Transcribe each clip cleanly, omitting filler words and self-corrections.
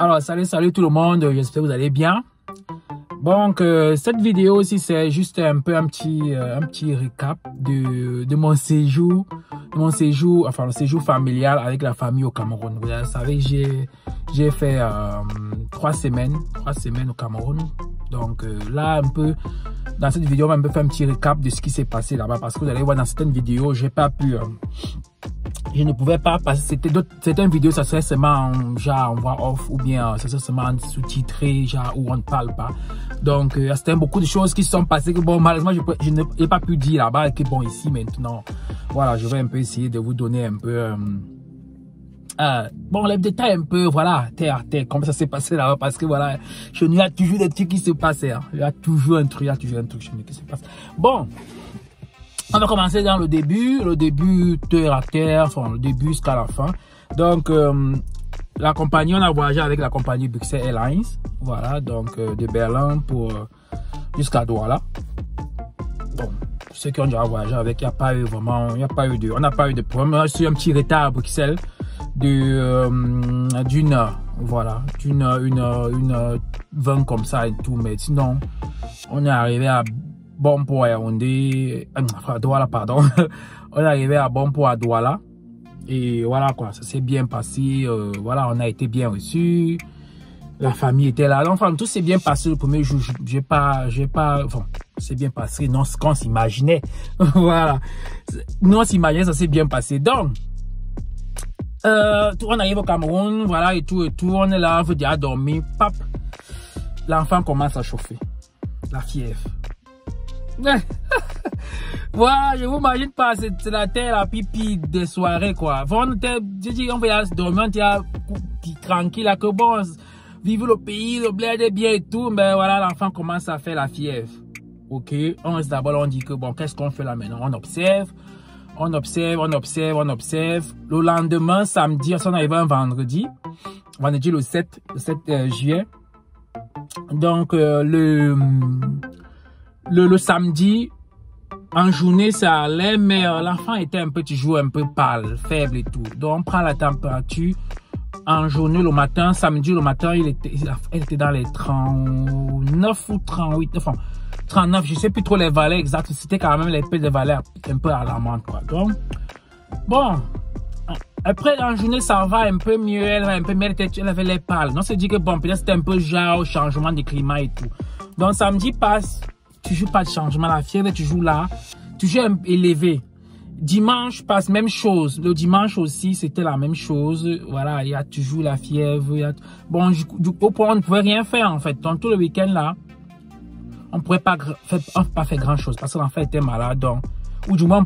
Alors, salut tout le monde, j'espère que vous allez bien. Donc, cette vidéo aussi, c'est juste un petit récap de mon séjour, enfin, le séjour familial avec la famille au Cameroun. Vous savez, j'ai fait 3 semaines au Cameroun. Donc, là, un peu, dans cette vidéo, on va un peu faire un petit récap de ce qui s'est passé là-bas. Parce que vous allez voir, dans certaines vidéos, j'ai pas pu... je ne pouvais pas passer, c'était une vidéo, ça serait seulement genre en voix off ou bien ça serait seulement sous-titré, genre où on ne parle pas. Donc, c'était beaucoup de choses qui se sont passées que bon, malheureusement, je n'ai pas pu dire là-bas et que bon, ici maintenant, voilà, je vais un peu essayer de vous donner un peu, bon, les détails un peu, voilà, terre à terre, comment ça s'est passé là-bas, parce que voilà, chez nous, il y a toujours des trucs qui se passent, hein. Il y a toujours un truc chez nous qui se passe. Bon. On va commencer dans le début terre à terre, enfin le début jusqu'à la fin. Donc la compagnie, on a voyagé avec la compagnie Bruxelles Airlines, voilà, donc de Berlin pour jusqu'à Douala. Bon, ceux qui ont déjà voyagé avec, on n'a pas eu de problème. On a eu un petit retard à Bruxelles d'une heure, voilà, une heure 20 comme ça et tout, mais sinon on est arrivé à Bonpo à Yaoundé, à Douala, pardon. On est arrivé à Bonpo à Douala. Et voilà quoi, ça s'est bien passé. Voilà, on a été bien reçus. La famille était là. Enfin, tout s'est bien passé le premier jour. Enfin, c'est bien passé. Non, ce qu'on s'imaginait. Voilà. Nous, on s'imaginait, ça s'est bien passé. Donc, on arrive au Cameroun, voilà, et tout. On est là, on veut déjà dormir. Pap, l'enfant commence à chauffer. La fièvre. Voilà, je vous imagine pas, c'est la terre, la pipi des soirées, quoi. On va dormir, on était tranquille, là, que bon, vivre le pays, le bled est bien et tout, mais voilà, l'enfant commence à faire la fièvre. Ok, on reste d'abord, on dit que bon, qu'est-ce qu'on fait là maintenant? On observe. Le lendemain, samedi, on arrive un vendredi le 7 juillet. Donc, le samedi, en journée, ça allait, mais l'enfant était un peu pâle, faible et tout. Donc, on prend la température. En journée, le matin, samedi, le matin, il était dans les 39 ou 38, enfin, 39, je ne sais plus trop les valeurs exactes. C'était quand même les valeurs un peu alarmantes, quoi. Donc, bon, après, en journée, ça va un peu mieux, elle avait les pâles. Donc, c'est dit que bon, peut-être c'était un peu genre au changement de climat et tout. Donc, samedi passe. Toujours pas de changement, la fièvre est toujours là, toujours élevée. Dimanche passe, même chose. Le dimanche aussi, c'était la même chose. Voilà, il y a toujours la fièvre. Bon, au point, on ne pouvait rien faire en fait. Donc, tout le week-end là, on ne pouvait pas faire grand chose parce que l'enfant était malade. Donc, ou du moins, on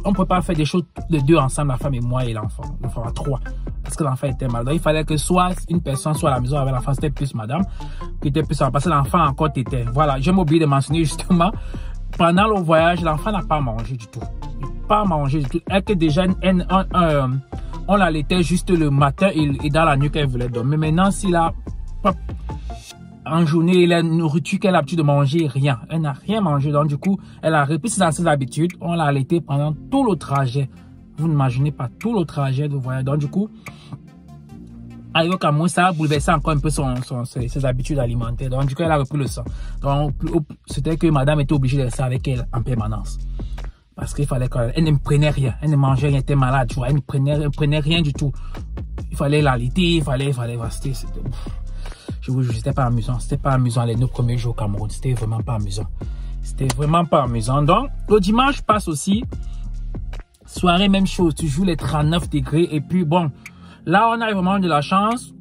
ne pouvait pas faire des choses les deux ensemble, la femme et moi et l'enfant. L'enfant à 3. Parce que l'enfant était malade. Donc, il fallait que soit une personne soit à la maison avec l'enfant, c'était plus madame, qui était plus parce que l'enfant encore était. Voilà, j'ai oublié de mentionner justement, pendant le voyage, l'enfant n'a pas mangé du tout. Pas mangé du tout. Elle que déjà, on l'allaitait juste le matin et dans la nuit qu'elle voulait dormir. Mais maintenant, si là, en journée, la nourriture qu'elle a l'habitude de manger, rien. Elle n'a rien mangé. Donc, du coup, elle a repris ses anciennes habitudes. On l'a allaitée pendant tout le trajet. Vous n'imaginez pas tout le trajet de voyage. Donc, du coup, arrivé au Cameroun, ça a bouleversé encore un peu ses habitudes alimentaires. Donc, du coup, elle a repris le sang. Donc, c'était que madame était obligée de rester avec elle en permanence. Parce qu'il fallait qu'elle ne prenait rien. Elle ne mangeait rien, elle était malade, tu vois. Elle ne prenait rien du tout. Il fallait l'allaiter, il fallait rester. Je vous jure, c'était pas amusant. C'était pas amusant les 9 premiers jours au Cameroun. C'était vraiment pas amusant. C'était vraiment pas amusant. Donc, le dimanche passe aussi. Soirée, même chose. Toujours les 39 degrés. Et puis, bon, là, on a vraiment de la chance.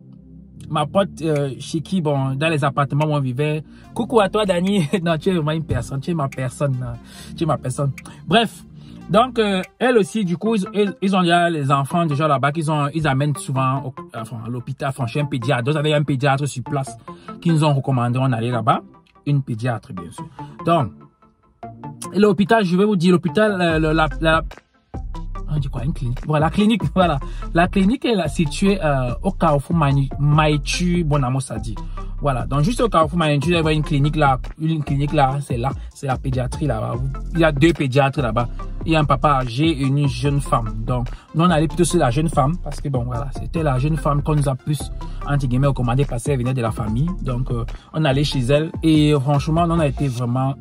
Ma pote, chez qui, bon, dans les appartements où on vivait. Coucou à toi, Dani. Non, tu es vraiment une personne. Tu es ma personne. Tu es ma personne. Bref. Donc, elle aussi, du coup, ils ont déjà les enfants déjà là-bas ils amènent souvent à l'hôpital, enfin, chez un pédiatre. Donc, il y avait un pédiatre sur place qui nous ont recommandé on allait là-bas. Une pédiatre, bien sûr. Donc, l'hôpital, je vais vous dire, l'hôpital, on dit quoi, une clinique? Voilà, la clinique, voilà. La clinique est située au Carrefour Maïtu Bonamo Sadi. Voilà, donc juste au Carrefour Manitou, il y avait une clinique là, c'est la pédiatrie là-bas. Il y a 2 pédiatres là-bas. Il y a un papa âgé et une jeune femme. Donc, nous on allait plutôt sur la jeune femme parce que bon voilà, c'était la jeune femme qu'on nous a plus entre guillemets recommandé parce qu'elle venait de la famille. Donc, on allait chez elle et franchement, on a été vraiment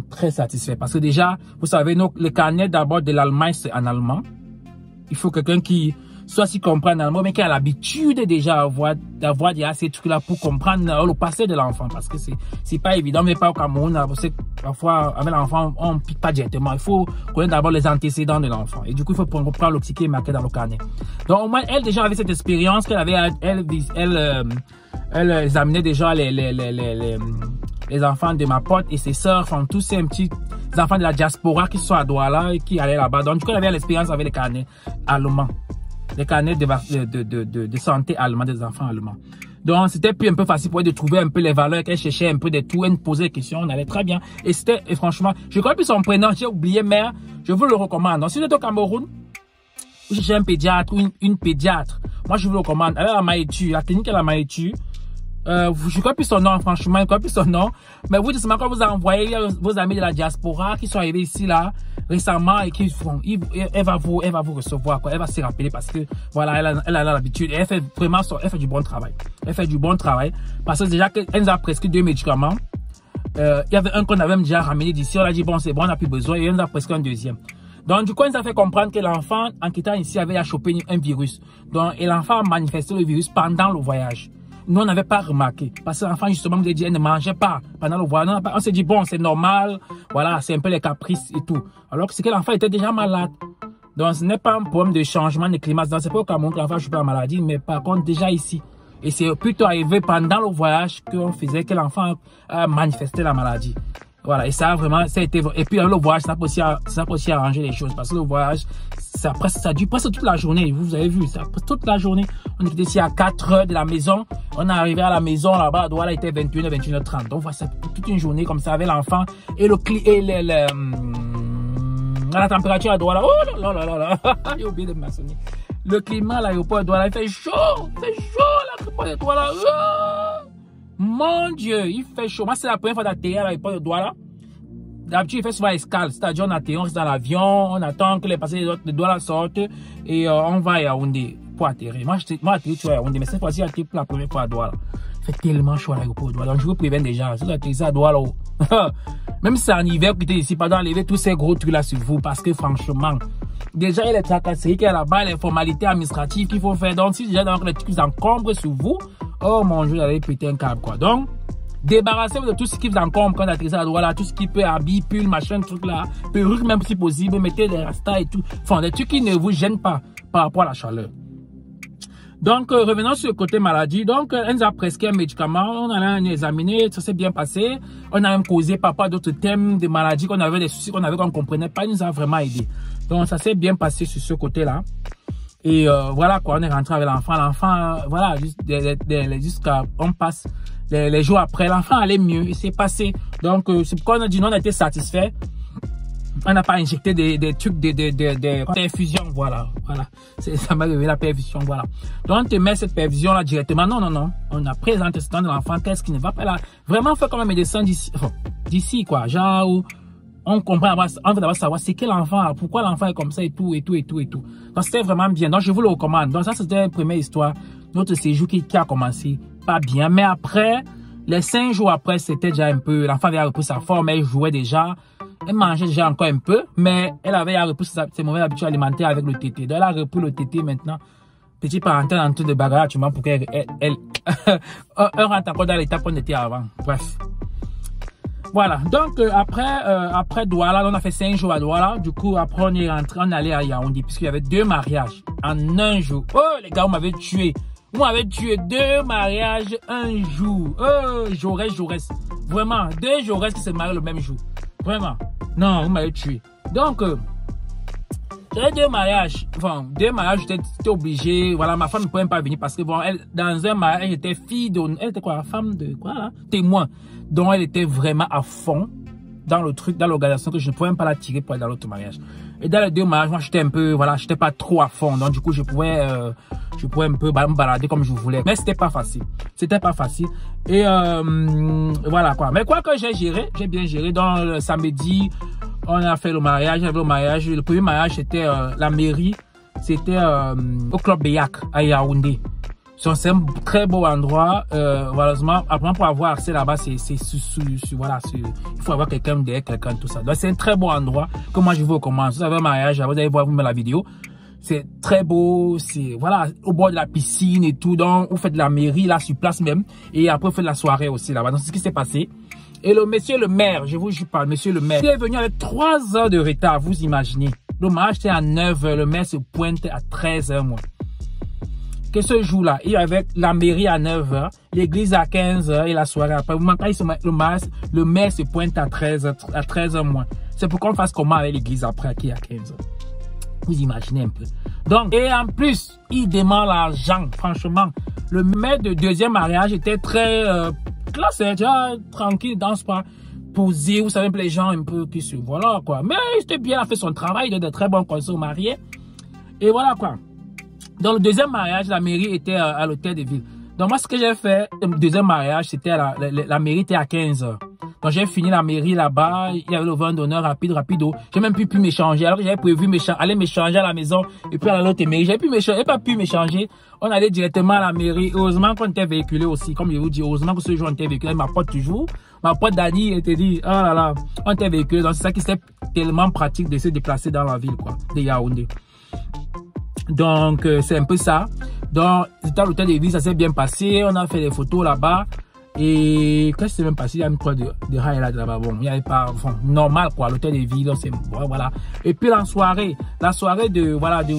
très satisfait parce que déjà, vous savez, le carnet d'abord de l'Allemagne c'est en allemand. Il faut quelqu'un qui soit s'y comprendre allemand, mais qui a l'habitude déjà d'avoir déjà ces trucs-là pour comprendre le passé de l'enfant. Parce que c'est pas évident, mais pas au Cameroun. Parce que parfois, avec l'enfant, on ne pique pas directement. Il faut connaître d'abord les antécédents de l'enfant. Et du coup, il faut prendre le petit qui est marqué dans le carnet. Donc, au moins, elle déjà avait cette expérience qu'elle avait, elle examinait déjà les enfants de ma pote et ses sœurs, enfin, tous ces petits enfants de la diaspora qui sont à Douala et qui allaient là-bas. Donc, du coup, elle avait l'expérience avec les carnets allemands. Les carnets de santé allemands des enfants allemands. Donc, c'était plus un peu facile pour elle de trouver un peu les valeurs qu'elle cherchait un peu de tout. Elle nous posait des questions, on allait très bien. Et c'était, franchement, je crois plus son prénom, j'ai oublié, mais je vous le recommande. Donc, si vous êtes au Cameroun, vous cherchez un pédiatre ou une pédiatre, moi, je vous le recommande. Elle est à Maïtu, la clinique est à Maïtu. Je crois plus son nom, franchement, je crois plus son nom. Mais vous, justement, quand vous envoyez vos amis de la diaspora qui sont arrivés ici, là, récemment, et qui font, elle va vous recevoir, quoi. Elle va se rappeler parce que, voilà, elle a l'habitude. Et elle fait vraiment elle fait du bon travail. Elle fait du bon travail. Parce que déjà, elle nous a prescrit 2 médicaments. Il y avait un qu'on avait déjà ramené d'ici. On a dit, bon, c'est bon, on n'a plus besoin. Et elle nous a prescrit un deuxième. Donc, du coup, elle nous a fait comprendre que l'enfant, en quittant ici, avait chopé un virus. Donc, et l'enfant a manifesté le virus pendant le voyage. Nous, on n'avait pas remarqué. Parce que l'enfant, justement, nous a dit, elle ne mangeait pas pendant le voyage. On s'est dit, bon, c'est normal. Voilà, c'est un peu les caprices et tout. Alors que c'est que l'enfant était déjà malade. Donc, ce n'est pas un problème de changement de climat. C'est pas au Cameroun que l'enfant ne chope pas la maladie, mais par contre, déjà ici. Et c'est plutôt arrivé pendant le voyage qu'on faisait que l'enfant a manifesté la maladie. Voilà, et ça vraiment, ça a été, et puis le voyage, ça peut aussi arranger les choses, parce que le voyage, ça dure presque toute la journée, vous avez vu, ça toute la journée. On était ici à 4 heures de la maison, on est arrivé à la maison là-bas, voilà, il était 21h, 21h30. Donc voilà, c'est toute une journée comme ça avec l'enfant, et la température à Douala, oh là là là là, j'ai oublié de m'assumer. Le climat à l'aéroport de Douala, il fait chaud, l'aéroport de Douala, oh. Mon Dieu, il fait chaud. Moi, c'est la première fois d'atterrir à l'aéroport de Douala. D'habitude, il fait souvent escale. C'est-à-dire, on atterrit, on reste dans l'avion, on attend que les passagers de Douala sortent et on va à Yaoundé pour atterrir. Moi, atterri, tu vois, à Yaoundé, mais cette fois-ci, atterri pour la première fois à Douala. Il fait tellement chaud à l'aéroport de Douala. Donc, je vous préviens déjà, si vous atterrissez à Douala, même si c'est en hiver, vous êtes ici, pas d'enlever tous ces gros trucs là sur vous, parce que franchement, déjà, il y a les tracasseries qu'il y a là-bas, les formalités administratives qu'il faut faire. Donc, si déjà, donc, les trucs encombrent sur vous, oh mon Dieu, j'allais péter un câble, quoi. Donc, débarrassez-vous de tout ce qui vous encombre quand vous atterrissez à Douala, tout ce qui peut habiller, pull, machin, truc là, perruque même si possible, mettez des rastas et tout. Enfin, des trucs qui ne vous gênent pas par rapport à la chaleur. Donc, revenons sur le côté maladie. Donc, elle nous a prescrit un médicament, on allait l'examiner, ça s'est bien passé. On a même causé par rapport à d'autres thèmes de maladies qu'on avait, des soucis qu'on avait, qu'on ne comprenait pas, il nous a vraiment aidé. Donc, ça s'est bien passé sur ce côté-là. Et voilà quoi, on est rentré avec l'enfant. L'enfant, voilà, jusqu'à on passe les jours après, l'enfant allait mieux, il s'est passé. Donc, c'est pourquoi on a dit non, on a été satisfait. On n'a pas injecté des trucs de perfusion, voilà. Ça m'a révélé la perfusion, voilà. Donc, on te met cette perfusion là directement. Non. On a pris les antécédents de l'enfant, qu'est-ce qui ne va pas là. Vraiment, on fait comme un médecin d'ici, quoi. Genre, on comprend, on veut d'abord savoir c'est quel enfant, pourquoi l'enfant est comme ça et tout. Donc, c'était vraiment bien. Donc, je vous le recommande. Donc, ça, c'était la première histoire. Notre séjour qui a commencé pas bien. Mais après, les 5 jours après, c'était déjà un peu, l'enfant avait repris sa forme, elle jouait déjà. Elle mangeait déjà encore un peu, mais elle avait repris ses mauvaises habitudes alimentaires avec le tété. Donc, elle a repris le tété maintenant. Petit parenthèse en train de bagarre, tu vois, pour qu'elle rentre encore dans l'étape qu'on était avant. Bref. Voilà. Donc, après Douala, on a fait 5 jours à Douala. Du coup, après, on est rentré, on allait à Yaoundé, puisqu'il y avait 2 mariages en un jour. Oh, les gars, vous m'avez tué. Vous m'avez tué 2 mariages un jour. Oh, Jaurès. Vraiment, 2 Jaurès qui se marient le même jour. Vraiment. Non, vous m'avez tué. Donc, j'avais 2 mariages. Enfin, 2 mariages, j'étais obligé. Voilà, ma femme ne pouvait pas venir parce que, bon, elle, dans un mariage, elle était fille de... Elle était quoi, la femme de quoi, là? Témoin. Donc, elle était vraiment à fond dans le truc, dans l'organisation, que je ne pouvais même pas la tirer pour aller dans l'autre mariage. Et dans les deux mariages, moi, j'étais un peu, voilà, j'étais pas trop à fond. Donc, du coup, je pouvais un peu me balader comme je voulais. Mais c'était pas facile. C'était pas facile. Et, voilà, quoi. Mais quoi que j'ai bien géré. Donc, le samedi, on a fait le mariage. Le premier mariage, c'était la mairie. C'était au Club Beyak à Yaoundé. C'est un très beau endroit. Malheureusement, après pour avoir accès là-bas, voilà, il faut avoir quelqu'un derrière quelqu'un, tout ça. Donc c'est un très beau endroit que moi je vous recommande. Vous avez un mariage, vous allez voir vous-même la vidéo. C'est très beau, c'est voilà, au bord de la piscine et tout. Donc vous faites de la mairie là sur place même, et après vous faites la soirée aussi là-bas. Donc c'est ce qui s'est passé. Et le monsieur le maire, je vous parle, monsieur le maire, il est venu avec 3 heures de retard, vous imaginez. Le mariage était à 9 h, le maire se pointe à 13 h moi. Que ce jour-là, il y avait la mairie à 9 h, l'église à 15 h et la soirée après. Le maire se pointe à 13 h moins. C'est pour qu'on fasse comment avec l'église après qui est à 15 h. Vous imaginez un peu. Donc, et en plus, il demande l'argent, franchement. Le maire de deuxième mariage était très classe, tranquille, danse pas, posé, vous savez, les gens un peu qui se voilà quoi. Mais c'était bien, il a fait son travail, il a de très bons conseils aux mariés. Et voilà quoi. Dans le deuxième mariage, la mairie était à l'hôtel de ville. Donc moi, ce que j'ai fait, le deuxième mariage, c'était la mairie était à 15 h. Donc j'ai fini la mairie là-bas, il y avait le vin d'honneur rapido. J'ai même pu m'échanger, alors que j'avais prévu aller m'échanger à la maison et puis à l'autre mairie. J'ai pas pu m'échanger. On allait directement à la mairie. Heureusement qu'on était véhiculé aussi, comme je vous dis, heureusement que ce jour on était véhiculé. Ma pote toujours, ma pote Dani était dit, oh là là, on était véhiculé. Donc c'est ça qui c'était tellement pratique de se déplacer dans la ville, quoi, de Yaoundé. Donc, c'est un peu ça. Donc, c'était à l'hôtel de ville, ça s'est bien passé. On a fait des photos là-bas. Et qu'est-ce qui s'est même passé? Il y a une quoi de highlight là-bas. Bon, il n'y avait pas, enfin, normal quoi, l'hôtel de ville, c'est bon, voilà. Et puis la soirée de, voilà, du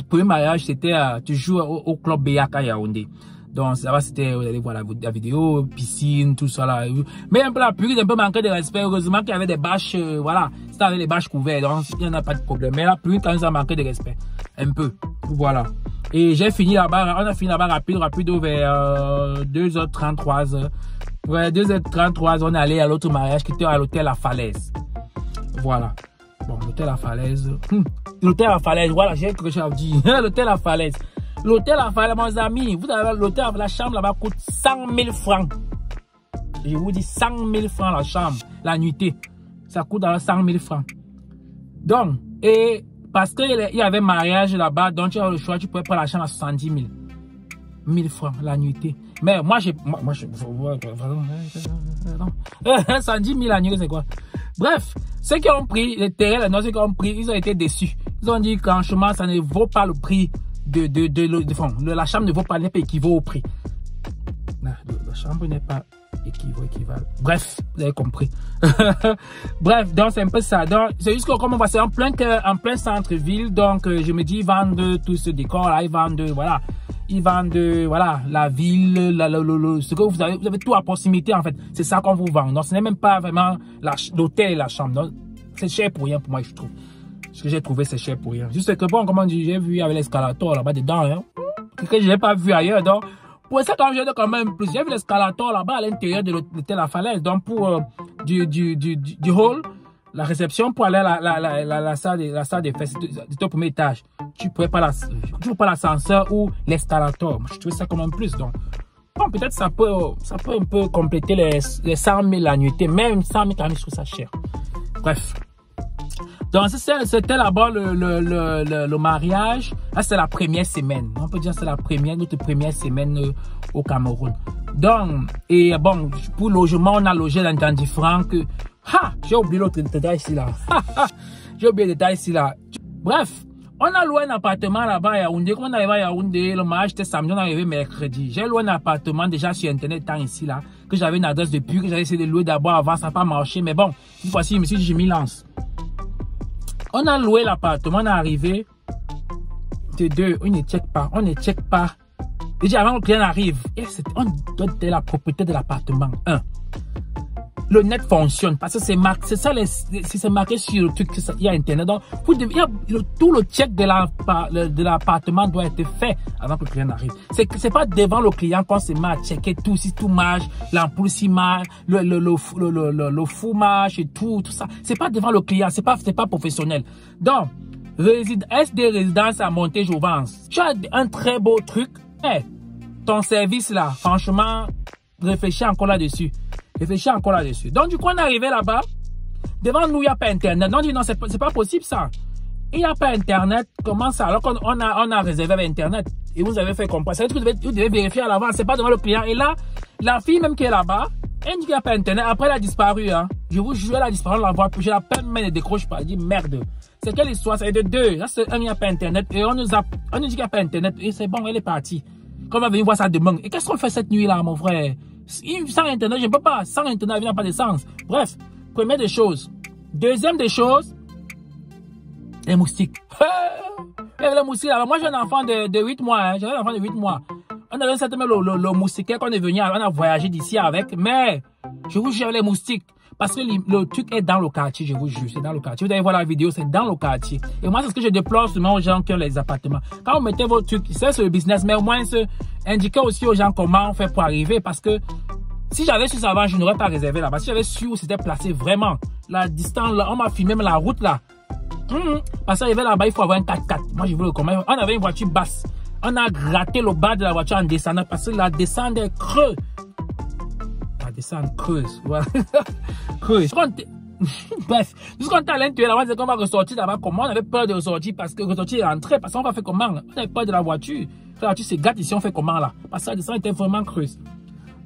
premier mariage, c'était toujours au Club Beyak à Yaoundé. Donc, ça va, c'était, vous allez voir la vidéo, piscine, tout ça là. Mais un peu la pluie, un peu manqué de respect. Heureusement qu'il y avait des bâches, voilà. C'était avec les bâches couvertes, donc il n'y en a pas de problème. Mais la pluie, quand ça manqué de respect. Un peu. Voilà. Et j'ai fini là-bas, on a fini là-bas rapide vers 2h30, 3h. Ouais, 2h30, 3h, on est allé à l'autre mariage qui était à l'hôtel La Falaise. Voilà. Bon, l'hôtel La Falaise. L'hôtel La Falaise, voilà, j'ai quelque chose à vous dire. L'hôtel La Falaise. L'hôtel La Falaise, mes amis, vous avez l'hôtel, la chambre là-bas coûte 100 000 francs. Je vous dis 100 000 francs la chambre, la nuitée. Ça coûte 100 000 francs. Donc, et parce qu'il y avait mariage là-bas, donc tu as le choix, tu pouvais prendre la chambre à 70 000. 1000 francs la nuitée. Mais moi, 110 000 la nuitée, c'est quoi? Bref, ceux qui ont pris les terrains, ceux qui ont pris, ils ont été déçus. Ils ont dit, franchement, ça ne vaut pas le prix la chambre ne vaut pas, n'est pas équivaut au prix. La chambre n'est pas équivalent. Bref, vous avez compris. Bref, donc c'est un peu ça. Donc c'est juste que comme on va c'est en plein centre-ville, donc je me dis ils vendent tout ce décor là, ils vendent voilà la ville, ce que vous avez tout à proximité en fait. C'est ça qu'on vous vend. Donc ce n'est même pas vraiment l'hôtel et la chambre. C'est cher pour rien pour moi je trouve. Ce que j'ai trouvé c'est cher pour rien. Juste que bon, comment dire, j'ai vu avec l'escalator là-bas dedans, hein, que je n'ai pas vu ailleurs. Donc pour ça quand j'ai quand même plus, j'ai vu l'escalator là-bas à l'intérieur de l'hôtel La Falaise. Donc pour du hall, la réception pour aller à la salle des fêtes, c'était au premier étage. Tu pouvais pas l'ascenseur ou l'escalator. Je trouvais ça quand même plus. Donc bon, peut-être ça peut un peu compléter les 100 000 la nuitée. Même 100 000 quand même, je trouve ça cher. Bref. Donc c'était là-bas le mariage. Là c'est la première semaine. On peut dire c'est notre première semaine au Cameroun. Donc et bon pour logement on a logé dans différents que j'ai oublié l'autre détail ici là. J'ai oublié le détail ici là. Bref, on a loué un appartement là-bas à Yaoundé. Quand on arrive à Yaoundé, le mariage était samedi, on est arrivé mercredi. J'ai loué un appartement déjà sur internet tant ici là que j'avais une adresse depuis que j'avais essayé de louer d'abord avant ça n'a pas marché mais bon cette fois-ci je me suis dit je m'y lance. On a loué l'appartement, on est arrivé. De deux, on ne check pas. Déjà avant que le client arrive, on donne la propriété de l'appartement. le net fonctionne. Parce que c'est marqué, c'est ça, c'est marqué sur le truc, il y a Internet. Donc, tout le check de l'appartement doit être fait avant que le client n'arrive. C'est pas devant le client qu'on se met à checker tout, si tout marche, l'ampoule si marche, le fou marche et tout ça. C'est pas devant le client, c'est pas professionnel. Donc, SD Résidence à Monté-Jouvence. Tu as un très beau truc. Hey, ton service là, franchement, réfléchis encore là-dessus. Réfléchis encore là-dessus. Donc, du coup, on est arrivé là-bas. Devant nous, il n'y a pas Internet. Donc, on dit non, c'est pas possible ça. Il n'y a pas Internet. Comment ça? Alors qu'on a réservé avec Internet. Et vous avez fait comprendre. Ça veut dire que vous devez vérifier à l'avance. C'est pas devant le client. Et là, la fille même qui est là-bas, elle dit qu'il n'y a pas Internet. Après, elle a disparu. Hein. Je vous jure, elle a disparu. On la voit plus. J'ai la peine, mais elle ne décroche pas. Elle dit merde. C'est quelle histoire? C'est de deux. Là, c'est un, il n'y a pas Internet. Et on nous dit qu'il n'y a pas Internet. Et c'est bon, elle est partie. Quand on va venir voir ça demain. Et qu'est-ce qu'on fait cette nuit-là, mon frère? Sans Internet, je ne peux pas. Sans Internet, il n'y a pas de sens. Bref, première des choses. Deuxième des choses, les moustiques. Les moustiques, là. Moi, j'ai un enfant de 8 mois. Hein. J'ai un enfant de 8 mois. On avait certainement le moustiquaire qu'on est venu, on a voyagé d'ici avec. Mais, je vous jure, les moustiques. Parce que le truc est dans le quartier, je vous jure, c'est dans le quartier. Vous allez voir la vidéo, c'est dans le quartier. Et moi, c'est ce que je déplore souvent aux gens qui ont les appartements. Quand vous mettez vos trucs, c'est le business, mais au moins, indiquez aussi aux gens comment on fait pour arriver. Parce que si j'avais su ça avant, je n'aurais pas réservé là-bas. Si j'avais su où c'était placé vraiment, la distance, là, on m'a filmé même la route là. Parce qu'arriver là-bas, il faut avoir un 4x4. Moi, je veux le commander. On avait une voiture basse. On a gratté le bas de la voiture en descendant parce que la descente est creuse. Descendre creuse, voilà. Creuse. Bref, jusqu'on est à l'intérieur, on dit qu'on va ressortir là-bas. Comment on avait peur de ressortir parce que ressortir et rentrer, parce qu'on va faire comment là? On avait peur de la voiture. La voiture se gâte ici, on fait comment là? Parce que la descente était vraiment creuse.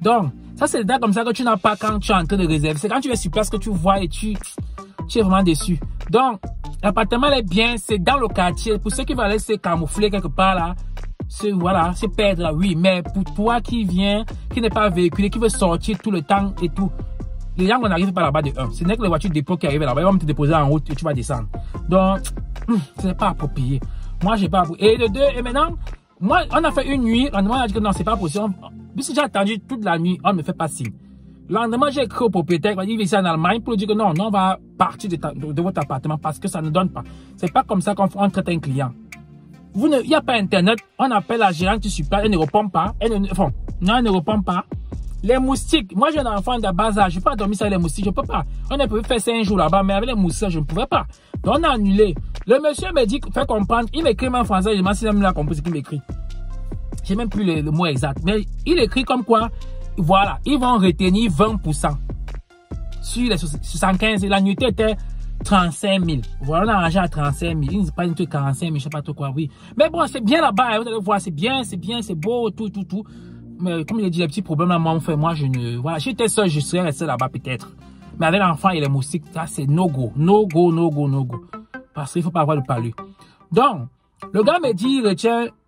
Donc, ça c'est le temps comme ça que tu n'as pas quand tu es en train de réserver. C'est quand tu es sur place que tu vois et tu es vraiment déçu. Donc, l'appartement est bien, c'est dans le quartier. Pour ceux qui veulent aller se camoufler quelque part là, voilà, c'est perdre là, oui, mais pour toi qui vient, qui n'est pas véhiculé, qui veut sortir tout le temps et tout, les gens, on n'arrive pas là-bas de 1. Ce n'est que les voitures de dépôt qui arrivent là-bas, ils vont te déposer en route et tu vas descendre. Donc, ce n'est pas approprié. Moi, j'ai pas approprié. Et de 2, et maintenant, moi, on a fait une nuit, on a dit que non, c'est pas possible. Puisque j'ai attendu toute la nuit, on ne me fait pas signe. Le lendemain, j'ai écrit au propriétaire, il va dire ici en Allemagne pour lui dire que non, on va partir de votre appartement parce que ça ne donne pas. C'est pas comme ça qu'on traite un client. Il n'y a pas Internet, on appelle la gérante qui supplie, elle ne répond pas. Elle ne répond pas. Les moustiques, moi j'ai un enfant de bas âge, je ne peux pas dormir sur les moustiques, je ne peux pas. On a pu faire 5 jours là-bas, mais avec les moustiques, je ne pouvais pas. Donc on a annulé. Le monsieur me dit, fait comprendre, il m'écrit en français, je me demande si il a compris ce qu'il m'écrit. J'ai même plus le mot exact, mais il écrit comme quoi, voilà, ils vont retenir 20%. Sur les 75, l'annuité était 35 000. Voilà, on a arrangé à 35 000. Il ne dit pas une truc 45 000, je ne sais pas trop quoi, oui. Mais bon, c'est bien là-bas, vous allez voir, c'est bien, c'est beau, tout. Mais comme il a dit, les petits problèmes là, moi, je ne, voilà, si j'étais seul, je serais resté là-bas peut-être. Mais avec l'enfant et les moustiques, ça, c'est no go. Parce qu'il ne faut pas avoir le palu. Donc, le gars me dit,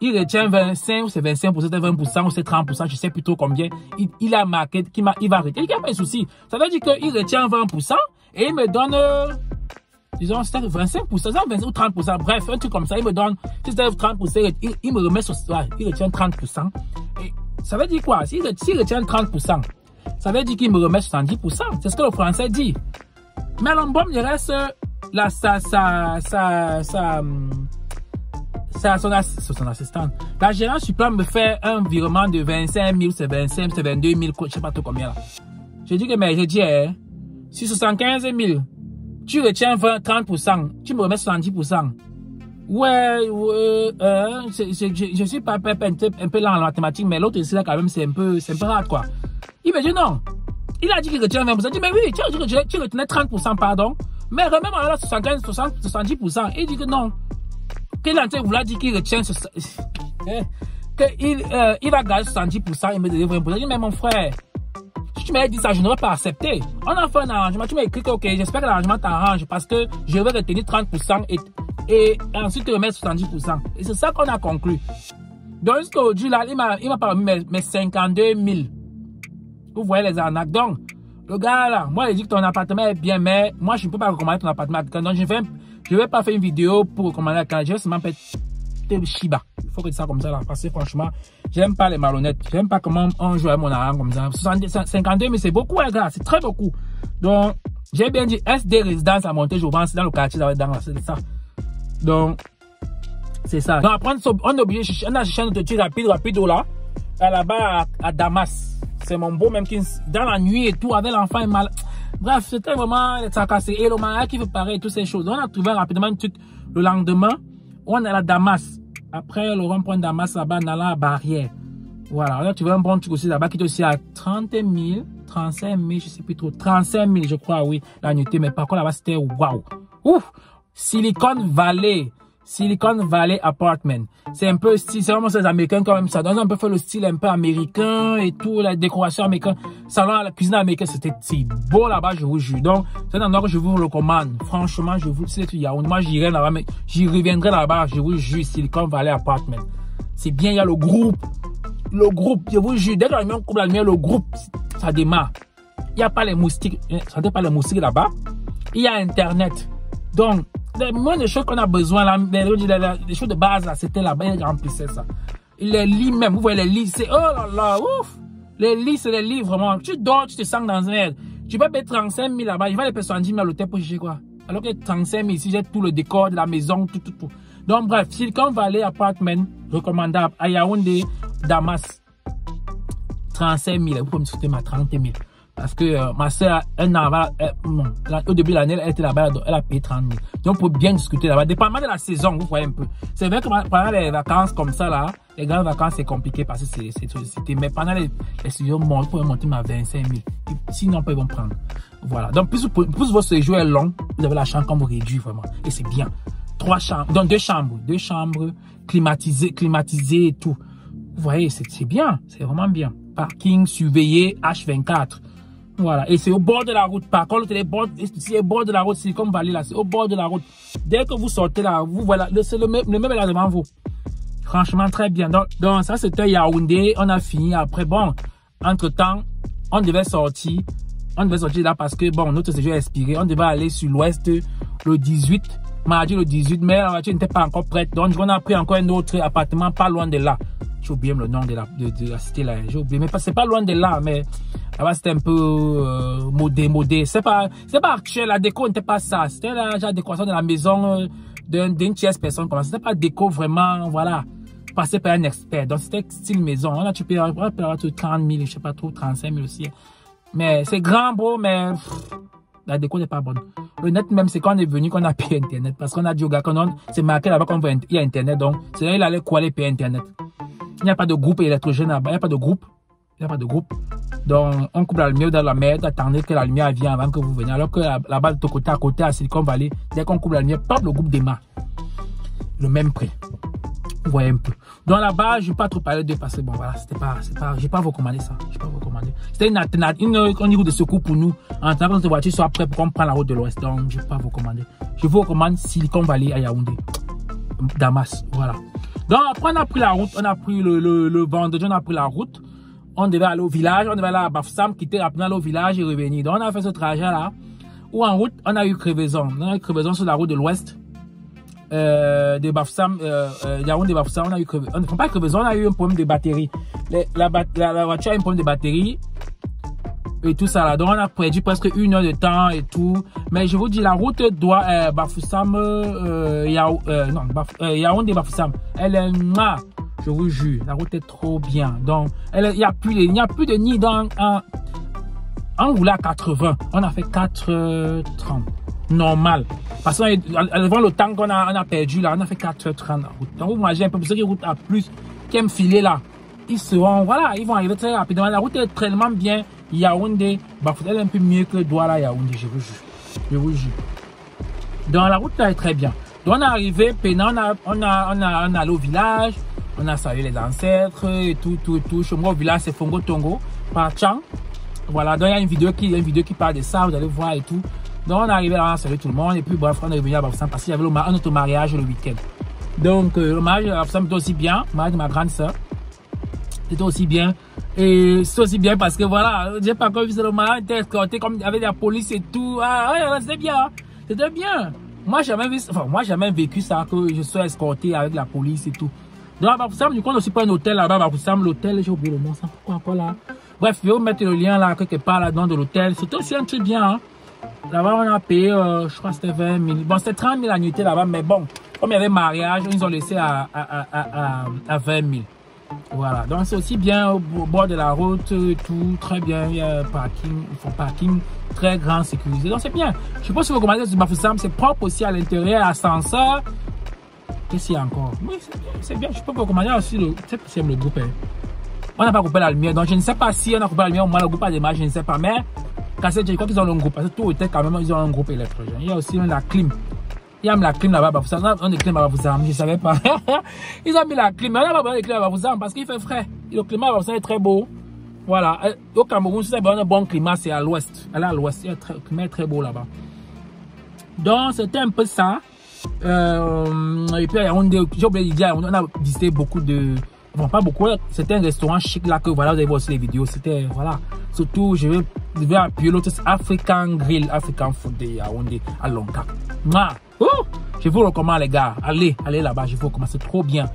il retient 25, ou c'est 25%, c'est 20%, ou c'est 30%, je sais plus trop combien. Il a marqué, il va arrêter. Il n'y a pas de souci. Ça veut dire qu'il retient 20%, et il me donne, disons, c'était 25%, 20 ou 30%, bref, un truc comme ça, il me donne, si c'était 30%, il me remet sur ça, il retient 30%. Et ça veut dire quoi? S'il retient 30%, ça veut dire qu'il me remet 70%. C'est ce que le français dit. Mais l'embaume, il reste, là, son assistante. La gérante suprême me fait un virement de 25 000, c'est 25, c'est 22 000, je sais pas trop combien là. Je dis que, mais je dis, sur 75 000, tu retiens 30%, tu me remets 70%. Ouais, je suis pas un peu lent en mathématiques, mais l'autre ici là quand même c'est un peu rare quoi. Il me dit non. Il a dit qu'il retient 20%. Je dis mais oui, tu retenais 30%, pardon. Mais remets-moi là 75, 60, 70%. Il dit que non. Qu'il a dit qu'il retient il va garder 70%, il me dit 20%. Je dis mais mon frère, si tu m'avais dit ça, je n'aurais pas accepté. On a fait un arrangement, tu m'as écrit que ok, j'espère que l'arrangement t'arrange parce que je vais retenir 30% et ensuite te remettre 70%. Et c'est ça qu'on a conclu. Donc jusqu'aujourd'hui là, il m'a pas remis mes 52 000. Vous voyez les arnaques. Donc, le gars là, moi il dit que ton appartement est bien, mais moi je ne peux pas recommander ton appartement à quelqu'un. Donc je vais pas faire une vidéo pour recommander à quelqu'un. Je vais seulement Shiba. Il faut que ça comme ça là. Parce que franchement, j'aime pas les malhonnêtes. J'aime pas comment on joue avec mon argent comme ça. 52 000 c'est beaucoup, les gars. C'est très beaucoup. Donc, j'ai bien dit SD résidence à Montéjouvence dans le quartier, c'est ça. Donc, c'est ça. Donc, après, on est obligé, on a cherché notre truc rapide là. Là-bas à Damas. C'est mon beau même qui, dans la nuit et tout, avec l'enfant mal. Bref, c'était vraiment ça cassé. Et le mari qui veut pareil, toutes ces choses. On a trouvé rapidement un truc le lendemain. On est à Damas. Après, le rond-point de Damas, là-bas, dans la barrière. Voilà. On a trouvé un bon truc aussi là-bas qui est aussi à 30 000, 35 000, je sais plus trop. 35 000, je crois, oui, la nuitée. Mais par contre, là-bas, c'était waouh. Ouf! Silicon Valley. Silicon Valley Apartment. C'est un peu style, c'est vraiment ces Américains quand même, ça donne un peu fait le style un peu américain et tout, la décoration américaine. Salon à la cuisine américaine, c'était beau là-bas, je vous jure. Donc, c'est un endroit que je vous recommande. Franchement, je vous dis, moi j'irai là-bas, mais j'y reviendrai là-bas, je vous jure, Silicon Valley Apartment. C'est bien, il y a le groupe, je vous jure, dès que la lumière coupe la lumière, le groupe, ça démarre. Il n'y a pas les moustiques, ça n'est pas les moustiques là-bas. Il y a Internet. Donc, moi, les choses qu'on a besoin, là, les choses de base, là, c'était là-bas, ils remplissaient ça. Les lits même, vous voyez les lits, c'est, oh là là, ouf! Les lits, c'est les lits, vraiment. Tu dors, tu te sens dans un air. Tu peux payer 35 000 là-bas, il va les payer 70 000 à l'hôtel pour chercher quoi. Alors que 35 000 ici, j'ai tout le décor de la maison, tout. Donc, bref, Silicon Valley Apartment, recommandable, à Yaoundé, Damas, 35 000, vous pouvez me soutenir ma 30 000. Parce que ma soeur, au début de l'année, elle était là-bas, elle a payé 30 000. Donc, pour bien discuter là-bas, dépendamment de la saison, vous voyez un peu. C'est vrai que pendant les vacances comme ça, là, les grandes vacances, c'est compliqué parce que c'est sollicité. Mais pendant les saisons, vous pouvez monter ma 25 000. Sinon, ils vont prendre. Voilà. Donc, plus votre séjour est long, vous avez la chambre qu'on vous réduit vraiment. Et c'est bien. 3 chambres, donc 2 chambres, climatisées et tout. Vous voyez, c'est bien. C'est vraiment bien. Parking surveillé H24. Voilà, et c'est au bord de la route. Par contre, c'est au bord de la route, Silicon Valley là, c'est au bord de la route. Dès que vous sortez là, vous voilà, c'est le même est là devant vous. Franchement, très bien. Donc ça, c'était Yaoundé. On a fini. Après, bon, entre-temps, on devait sortir là parce que, bon, notre séjour est expiré. On devait aller sur l'ouest le 18, mardi le 18, mais la voiture n'était pas encore prête. Donc, on a pris encore un autre appartement pas loin de là. J'ai oublié le nom de la cité là. J'ai oublié, mais c'est pas loin de là, mais là-bas c'était un peu modé. C'est pas actuel, la déco n'était pas ça. C'était la décoration de la maison d'une tierce personne. C'était pas déco vraiment, voilà, passé par un expert. Donc c'était style maison. On a tu peux avoir 30 000, je sais pas trop, 35 000 aussi. Mais c'est grand, bro, mais la déco n'est pas bonne. Le net même, c'est quand on est venu qu'on a payé Internet. Parce qu'on a dit au gars, c'est marqué là-bas qu'il y a Internet. Donc, c'est là il allait quoi aller payer Internet. Il n'y a pas de groupe électrogène là-bas. Il n'y a pas de groupe. Donc, on coupe la lumière dans la mer. Attendez que la lumière vienne avant que vous veniez. Alors que là-bas, de côté à côté, à Silicon Valley, dès qu'on coupe la lumière, pop, le groupe démarre. Le même prix. Vous voyez un peu. Donc là-bas, je ne vais pas trop parler de parce que bon, voilà, je ne vais pas vous recommander ça. C'était une alternative, une route de secours pour nous. En attendant que notre voiture soit prête pour qu'on prenne la route de l'Ouest. Donc, je ne vais pas vous recommander. Je vous recommande Silicon Valley à Yaoundé. Damas, voilà. Donc après on a pris la route, on a pris le vendredi, on a pris la route. On devait aller au village, on devait aller à Bafoussam, quitter rapidement au village et revenir. Donc on a fait ce trajet là, où en route, on a eu crevaison. On a eu crevaison sur la route de l'ouest. De Bafoussam, Yaoundé de Bafoussam, on a eu crevaison. On ne pas crevaison, on a eu un problème de batterie. La voiture a un problème de batterie. Et tout ça là. Donc on a perdu presque 1 heure de temps et tout. Mais je vous dis, la route doit Bafoussam, Yaoundé Bafoussam. Elle est je vous jure, la route est trop bien. Donc il n'y a plus de nid dans en roulant à 80. On a fait 4h30 normal. Parce que devant le temps qu'on a perdu là, on a fait 4h30 en route. Donc vous imaginez un peu, pour ceux qui route à plus, qui aiment filer là, ils vont arriver très rapidement. La route est tellement bien. Yaoundé, Bafoussam est un peu mieux que Douala Yaoundé, je vous jure. Donc la route là est très bien. Donc on est arrivé, on a allé au village, on a salué les ancêtres et tout. Chez moi au village c'est Fongo Tongo, par Chang. Voilà, donc il y a une vidéo qui parle de ça, vous allez voir et tout. Donc on est arrivé là, on a salué tout le monde et puis bref, on est revenu à Bafoussam parce qu'il y avait un autre mariage le week-end. Donc le mariage à Bafoussam était aussi bien, le mariage de ma grande soeur. C'était aussi bien. Et c'est aussi bien parce que voilà, j'ai pas encore vu le mariage était escorté comme avec la police et tout. Ah ouais, c'était bien. C'était bien. moi, j'ai jamais vu, enfin, moi, j'ai jamais vécu ça, que je sois escorté avec la police et tout. Donc, à Bafoussam, du coup, on aussi pas un hôtel là-bas, à Bafoussam, l'hôtel, j'ai oublié le nom, ça, pourquoi encore là? Bref, je vais vous mettre le lien là, quelque part là-dedans de l'hôtel. C'était aussi un truc bien, hein. Là-bas, on a payé, je crois que c'était 20 000. Bon, c'était 30 000 la nuitée là-bas, mais bon, comme il y avait mariage, ils ont laissé à 20 000. Voilà, donc c'est aussi bien au bord de la route, tout, très bien. Il y a un parking, parking très grand, sécurisé. Donc c'est bien. Je sais pas si vous recommandez du Bafoussam, c'est propre aussi à l'intérieur, ascenseur. Qu'est-ce qu'il y a encore? Oui, c'est bien. Je peux vous recommander aussi le groupe. Hein. On n'a pas coupé la lumière, donc je ne sais pas si on a coupé la lumière ou moi le groupe a démarré, je ne sais pas. Mais je crois qu'ils ont un groupe, parce que tout était quand même, ils ont un groupe électrogène. Il y a aussi la clim. Il y a la clim là-bas, on a des clims à Bafoussam, je ne savais pas. Ils ont mis la clim, mais on n'a pas besoin de clim à Bafoussam parce qu'il fait frais. Le climat à Bafoussam est très beau. Voilà. Au Cameroun, si c'est un bon climat, c'est à l'ouest. Elle est à l'ouest, le climat est très beau là-bas. Donc, c'était un peu ça. Et puis, j'ai oublié de dire, on a visité beaucoup de... Bon, pas beaucoup, c'était un restaurant chic là que voilà, vous avez vu aussi les vidéos. C'était, voilà. Surtout, je vais appuyer l'autre, African Grill, African Food de Yaoundé à Lonka. Je vous recommande les gars, allez là-bas, je vous recommande, c'est trop bien.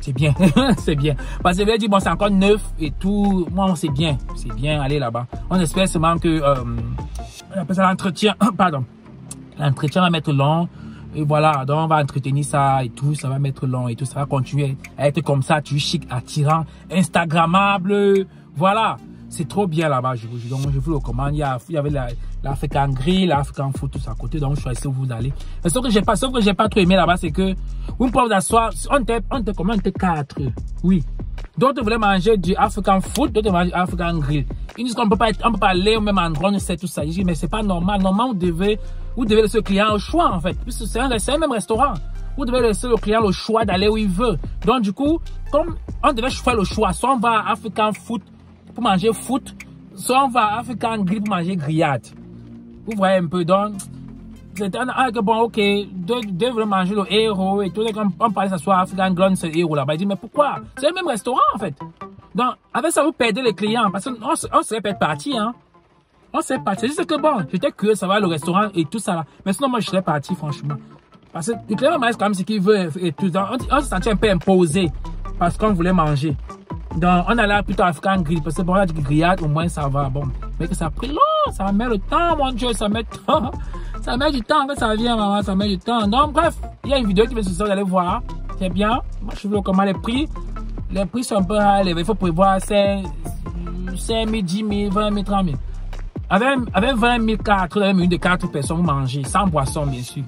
C'est bien, c'est bien. Parce que je vais dire, bon, c'est encore neuf et tout, moi, c'est bien, allez là-bas. On espère seulement que, on appelle ça l'entretien, pardon, l'entretien va mettre long. Et voilà, donc on va entretenir ça et tout, ça va mettre long et tout, ça va continuer à être comme ça, tu es chic, attirant, instagrammable, voilà. C'est trop bien là-bas, donc je vous le recommande. Il y avait l'African Grill, l'African Food, tout ça à côté, donc choisissez où vous allez. Mais sauf que j'ai pas trop aimé là-bas, c'est que vous pouvez vous asseoir, on était 4, oui. D'autres voulaient manger du African Food, d'autres manger African Grill. Ils disent qu'on peut pas aller au même endroit, on sait tout ça. Je dis, mais c'est pas normal. Normalement, vous devez laisser le client au choix, en fait. Puisque c'est un même restaurant. Vous devez laisser le client le choix d'aller où il veut. Donc, du coup, comme on devait faire le choix, soit on va à African Food pour manger foot, soit on va à African Grill pour manger grillade. Vous voyez un peu, donc, c'était bon, ok, deux veulent manger le héros et tout, on parlait que ça soit African Grill, c'est le héros là-bas. Il dit, mais pourquoi? C'est le même restaurant, en fait. Donc, avec ça, vous perdez les clients, parce qu'on serait peut-être parti, hein. On serait parti. C'est juste que bon, j'étais curieux de savoir le restaurant et tout ça là. Mais sinon, moi, je serais parti, franchement. Parce que le client m'a dit quand même ce qu'il veut et tout. Donc, on se sentait un peu imposé parce qu'on voulait manger. Donc, on allait plutôt à African Grill, parce que bon, on a dit grillade, au moins ça va, bon. Mais que ça a pris long, ça met le temps, mon Dieu, ça met du temps. Ça met du temps, que ça vient, maman, ça met du temps. Donc, bref, il y a une vidéo qui vient sur ça, vous allez voir. C'est bien. Moi, je veux comment les prix. Les prix sont un peu élevés, il faut prévoir 5 000, 10 000, 20 000, 30 000. Avec 20 000 4, vous avez une de 4 personnes, vous mangez, sans boisson, bien sûr.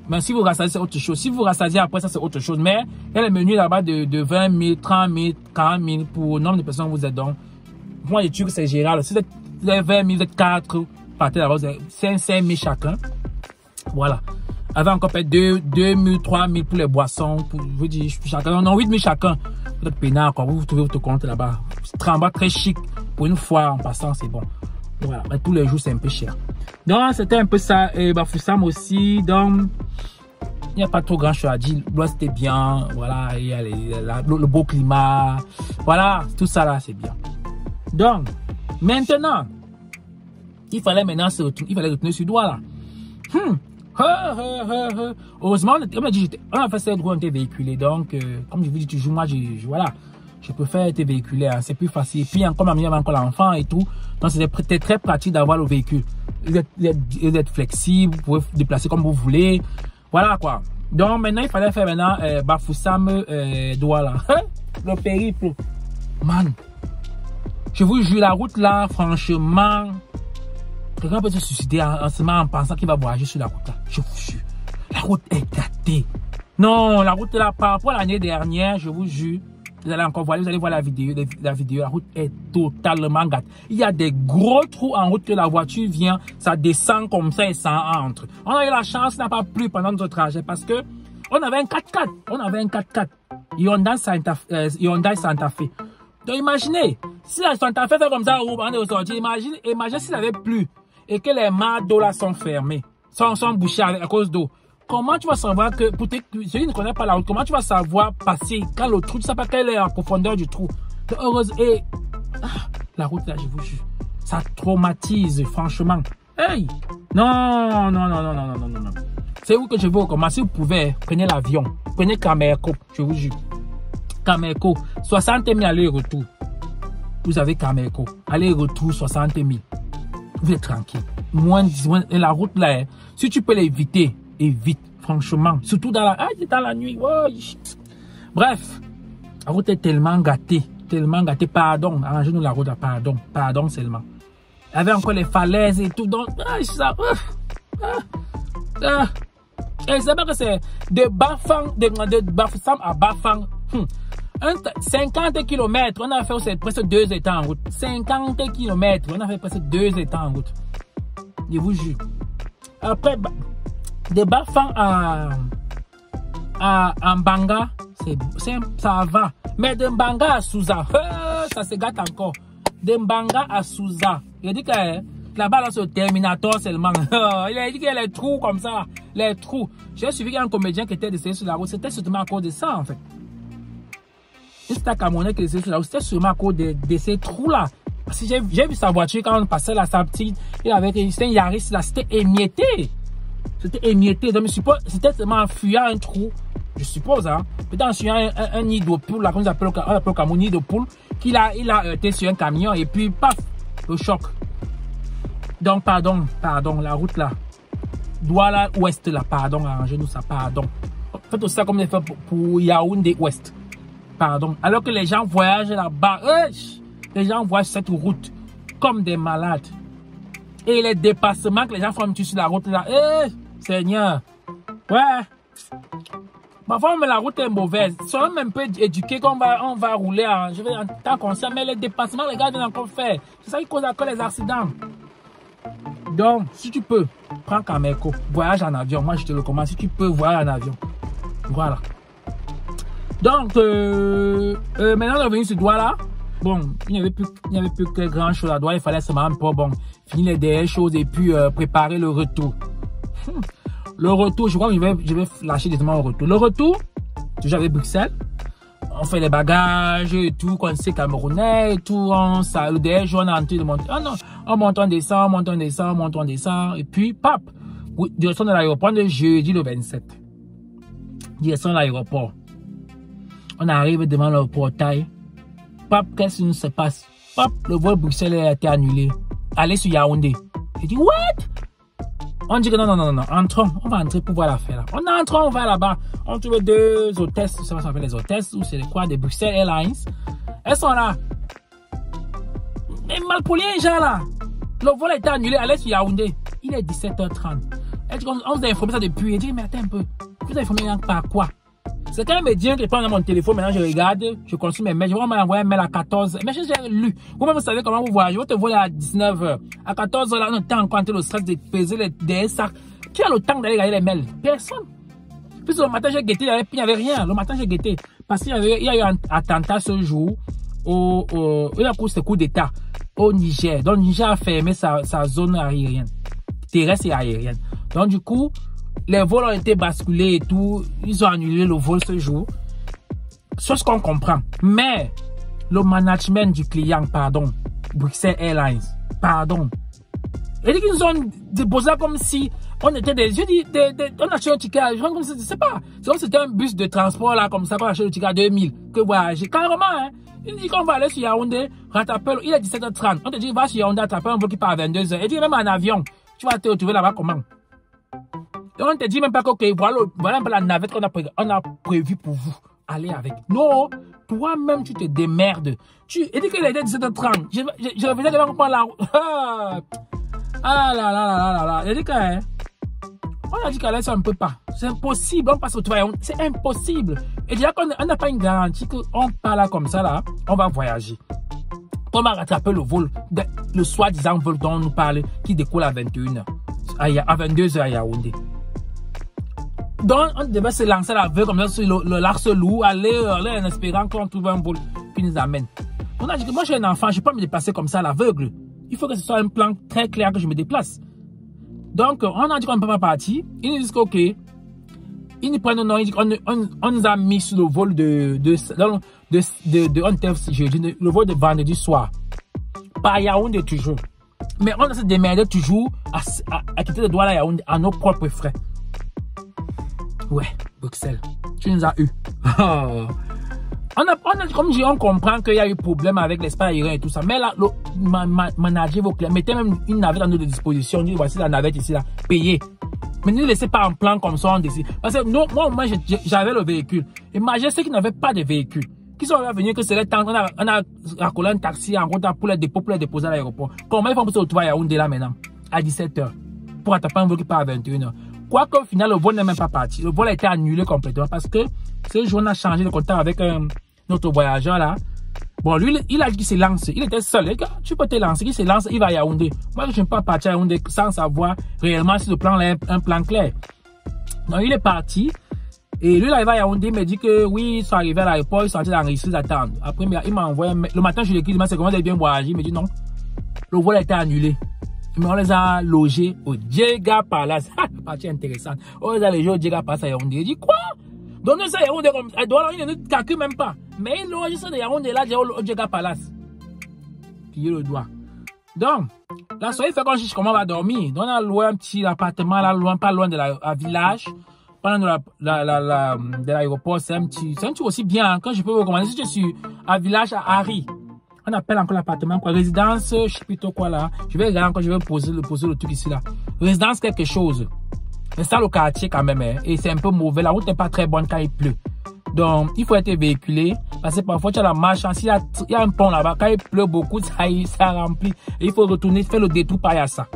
Mais si vous rassasiez, c'est autre chose. Si vous rassasiez après, ça, c'est autre chose. Mais il y a les menus là-bas de 20 000, 30 000, 40 000 pour le nombre de personnes que vous êtes donc. Moi, je trouve que c'est gérable. Si vous êtes 20 000, vous êtes 4, partez là-bas, vous avez 5 000 chacun. Voilà. Avec encore peut-être 2 000, 3 000 pour les boissons. Pour, je vous dis, chacun. Non, 8 000 chacun. Vous êtes peinard, quoi. Vous trouvez votre compte là-bas. C'est en bas très chic. Pour une fois, en passant, c'est bon. Voilà, mais tous les jours c'est un peu cher. Donc c'était un peu ça. Et Bafoussam aussi. Donc il n'y a pas trop grand chose à dire. L'ouest c'était bien. Voilà, il y a le beau climat. Voilà, tout ça là c'est bien. Donc maintenant, il fallait retourner sur Douala. Heureusement, on a fait cette route, on était véhiculé. Donc comme je vous dis toujours, moi voilà. Je préfère être véhiculé, hein. C'est plus facile. Et puis, comme il y avait encore l'enfant et tout, donc c'était très pratique d'avoir le véhicule. Vous êtes flexible, vous pouvez vous déplacer comme vous voulez. Voilà quoi. Donc maintenant, il fallait faire Bafoussam Douala. Le périple. Man, je vous jure, la route là, franchement, quelqu'un peut se suicider en pensant qu'il va voyager sur la route là. Je vous jure, la route est gâtée. Non, la route là, par rapport à l'année dernière, je vous jure, vous allez encore voir, vous allez voir la vidéo, la route est totalement gâtée. Il y a des gros trous en route que la voiture vient, ça descend comme ça et ça entre. On a eu la chance, il n'a pas plu pendant notre trajet parce que on avait un 4x4. On avait un 4x4. Hyundai Santa Fe. Donc imaginez, si la Santa Fe fait comme ça, on est sorti, imaginez s'il avait plu et que les mares d'eau là sont fermées, sont bouchées à cause d'eau. Comment tu vas savoir que, celui qui ne connaît pas la route, comment tu vas savoir passer quand le trou, tu ne sais pas quelle est la profondeur du trou. Heureuse, et la route là, je vous jure, ça traumatise, franchement. Hey! Non. C'est où que je vous recommande. Si vous pouvez, prenez l'avion. Prenez Camerco, je vous jure. Camerco, 60 000 aller-retour. Vous avez Camerco. Aller-retour, 60 000. Vous êtes tranquille. Moins la route là, si tu peux l'éviter, évite, franchement. Surtout dans la nuit. Oh, bref, la route est tellement gâtée. Tellement gâtée. Pardon, arrangez-nous la route, pardon. Pardon seulement. Il y avait encore les falaises et tout. Donc, et c'est pas que c'est de Bafang, de Bafoussam à Bafang. 50 km, on a fait presque 2 états en route. 50 km, on a fait presque 2 états en route. Je vous jure. Après, de Bafang à Mbanga, ça va. Mais de Mbanga à Souza, ça se gâte encore. De Mbanga à Souza, il dit que là-bas, là, c'est le Terminator seulement. Il a dit qu'il y a les trous comme ça. Les trous. J'ai suivi un comédien qui était décédé sur la route. C'était sûrement à cause de ça, en fait. C'était un Camerounais qui était décédé sur la route. C'était sûrement à cause de ces trous-là. Parce que j'ai vu sa voiture quand on passait là, sa petite. C'était un Yaris là. C'était émietté. C'était émietté. Donc, je suppose, c'était seulement en fuyant un trou. Je suppose, hein. Peut-être en fuyant un nid de poule, là, comme on appelle au Cameroun, nid de poule, il a été sur un camion et puis, paf, le choc. Donc, pardon, la route là. Douala Ouest là, pardon, arrangez-nous ça, pardon. Faites aussi ça comme les fait pour Yaoundé Ouest. Pardon. Alors que les gens voyagent là-bas, les gens voyagent cette route comme des malades. Et les dépassements que les gens font sur la route là, Seigneur. Ouais. Parfois, mais la route est mauvaise. Soyons même un peu éduqués qu'on va rouler je vais en temps conscient, mais les dépassements, les gars, ils ont encore fait. C'est ça qui cause encore les accidents. Donc, si tu peux, prends Camerco, voyage en avion. Moi, je te le recommande. Si tu peux, voyage en avion. Voilà. Donc, maintenant, on est revenu sur Douala. Bon, il n'y avait plus que grand chose à Douala. Il fallait seulement un peu, bon, finir les dernières choses et puis préparer le retour. Le retour, je crois que je vais lâcher directement au retour. Le retour, toujours avec Bruxelles. On fait les bagages et tout, quand c'est camerounais et tout, le dernier jour, on a entré de monter. Ah non, on monte, on descend, on monte, on descend, on monte, on descend. Et puis, pap, direction de l'aéroport de jeudi le 27. Direction de l'aéroport. On arrive devant le portail. Pap, qu'est-ce qui se passe? Pap, le vol Bruxelles a été annulé. Allez sur Yaoundé. Je dis, what? On dit que non, entrons, on va entrer pour voir l'affaire là. On entre, on va là-bas. On trouve 2 hôtesses, ça s'appelle les hôtesses, ou c'est quoi, des Bruxelles Airlines. Elles sont là. Mais mal pour les gens là. Le vol a été annulé, allez sur Yaoundé. Il est 17h30. Elle dit, on vous a informé ça depuis. Elle dit, mais attends un peu. Vous avez informé par quoi? C'est quand même me dire que je prends mon téléphone, maintenant je regarde, je consulte mes mails, je vais m'envoyer un mail à 14h. Mais j'ai lu. Vous-même, vous savez comment vous voyagez. Vous te voyez à 19h. À 14h, là, on est encore en train de stress de peser des sacs. Qui a le temps d'aller regarder les mails? Personne. Puis le matin, j'ai guetté, il n'y avait rien. Le matin, j'ai guetté. Parce qu'il y a eu un attentat ce jour il y a eu ce coup d'État au Niger. Donc, le Niger a fermé sa zone aérienne, terrestre et aérienne. Donc, du coup, les vols ont été basculés et tout. Ils ont annulé le vol ce jour. C'est ce qu'on comprend. Mais, le management du client, pardon, Bruxelles Airlines, pardon. Et dit qu'ils nous ont déposé comme si on était des yeux, on a acheté un ticket, je ne sais pas. C'est comme si c'était un bus de transport là, comme ça, qu'on a acheté le ticket à 2000, que voyager. Carrément, hein. Il dit qu'on va aller sur Yaoundé, rattraper, il est 17h30. On te dit, va sur Yaoundé, rattraper un vol qui part à 22h. Et dit, même en avion, tu vas te retrouver là-bas comment? Donc, on te dit même pas que, ok, voilà un peu la navette qu'on a prévu pour vous. Allez avec. Non, toi-même, tu te démerdes. Et dit qu'il était 17h30. Je revenais de comprendre la route. Ah là là là là là. Il dit que, on a dit qu'elle ça ne peut pas. C'est impossible. On passe au travail. C'est impossible. Et déjà qu'on n'a pas une garantie qu'on part là comme ça là, on va voyager. On va rattraper le vol, le soi-disant vol dont on nous parle, qui décolle à 21h, à 22h à Yaoundé. Donc, on devait se lancer à l'aveugle comme ça sur le Larcelou, aller en espérant qu'on trouve un vol qui nous amène. On a dit que moi, j'ai un enfant, je ne peux pas me déplacer comme ça à l'aveugle. Il faut que ce soit un plan très clair que je me déplace. Donc, on a dit qu'on ne peut pas partir. Ils nous disent qu'ok. Ils nous prennent non, ils disent on nous a mis sur le vol le vol de vendredi soir. Par Yaoundé toujours. Mais on a se démerder toujours à quitter le Douala Yaoundé à nos propres frais. Ouais, Bruxelles. Tu nous as eu. Comme je dis, on comprend qu'il y a eu problème avec l'espace aérien et tout ça. Mais là, manager vos clients. Mettez même une navette à notre disposition. Dites, voici la navette ici, là. Payez. Mais ne laissez pas en plan comme ça, on décide. Parce que nous, moi, j'avais le véhicule. Imaginez ceux qui n'avaient pas de véhicule. Qui sont venus que c'est le temps, on a accolé un taxi en route pour les déposer à l'aéroport. Comment ils font pour se retrouver à Yaoundé là maintenant? À 17 h. Pour attraper un vol qui part à 21 h. Quoi qu'au final, le vol n'est même pas parti. Le vol a été annulé complètement parce que ce jour, on a changé de contact avec notre voyageur là. Bon, lui, il a dit qu'il s'est lancé. Il était seul. Les gars, tu peux te lancer. Il se lance, il va à Yaoundé. Moi, je ne peux pas partir à Yaoundé sans savoir réellement si le plan est un plan clair. Donc, il est parti. Et lui, là, il va à Yaoundé, il me dit que oui, ils sont arrivés à l'aéroport, ils sont en train d'enregistrer, d'attendre. Après, il m'a envoyé, le matin, je lui ai écrit, c'est comment vous avez bien voyagé? Il me dit non. Le vol a été annulé. Mais on les a logés au Djega Palace. Ah, la partie intéressante. On les a logés au Djega Palace à Yaoundé. Il dit quoi? Donc, ça, Yaoundé, il ne nous calcule même pas. Mais il loge ça de Yaoundé là, au Djega Palace. Qui est le doigt. Donc, la soirée fait qu'on cherche comment on va dormir. Donc, on a loué un petit appartement là, loin, pas loin de la village. Pas loin de l'aéroport. C'est un petit aussi bien. Hein, quand je peux vous recommander, si je suis à village à Harry. On appelle encore l'appartement, quoi. Résidence, je sais plutôt quoi là. Je vais regarder encore, je vais poser le truc ici là. Résidence quelque chose. Mais ça, le quartier quand même, hein. Et c'est un peu mauvais. La route n'est pas très bonne quand il pleut. Donc, il faut être véhiculé. Parce que parfois, tu as la marche. S'il y a un pont là-bas, quand il pleut beaucoup, ça remplit. Et il faut retourner, faire le détour par Yassa.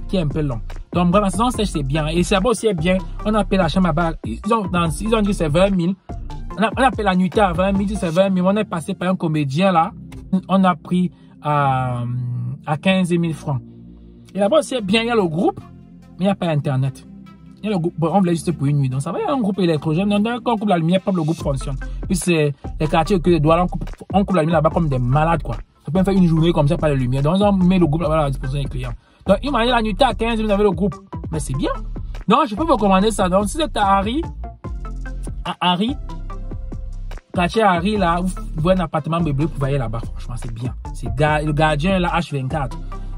Qui est un peu long. Donc, bref, la saison sèche, c'est bien. Et c'est là-bas aussi, est bien. On a payé la chambre là-bas. Ils ont dit que c'est 20 000. On a payé la nuitée à 20 000, c'est 20 000. On est passé par un comédien là. On a pris à 15 000 francs. Et là-bas aussi, est bien. Il y a le groupe, mais il n'y a pas Internet. Il y a le groupe, bon, on voulait juste pour une nuit. Donc, ça va, il y a un groupe électrogène. Donc, quand on coupe la lumière, le groupe fonctionne. Puis, c'est les quartiers que les douanes, on coupe la lumière là-bas comme des malades, quoi. Ça peut faire une journée comme ça, pas de lumière. Donc, on met le groupe là-bas à la disposition des clients. Donc, imaginez la nuit à 15 000, vous avez le groupe. Mais c'est bien. Non, je peux vous recommander ça. Donc, si vous êtes à Harry, quartier Harry, là, vous voyez un appartement meublé, vous voyez là-bas. Franchement, c'est bien. Le gardien est là, H24.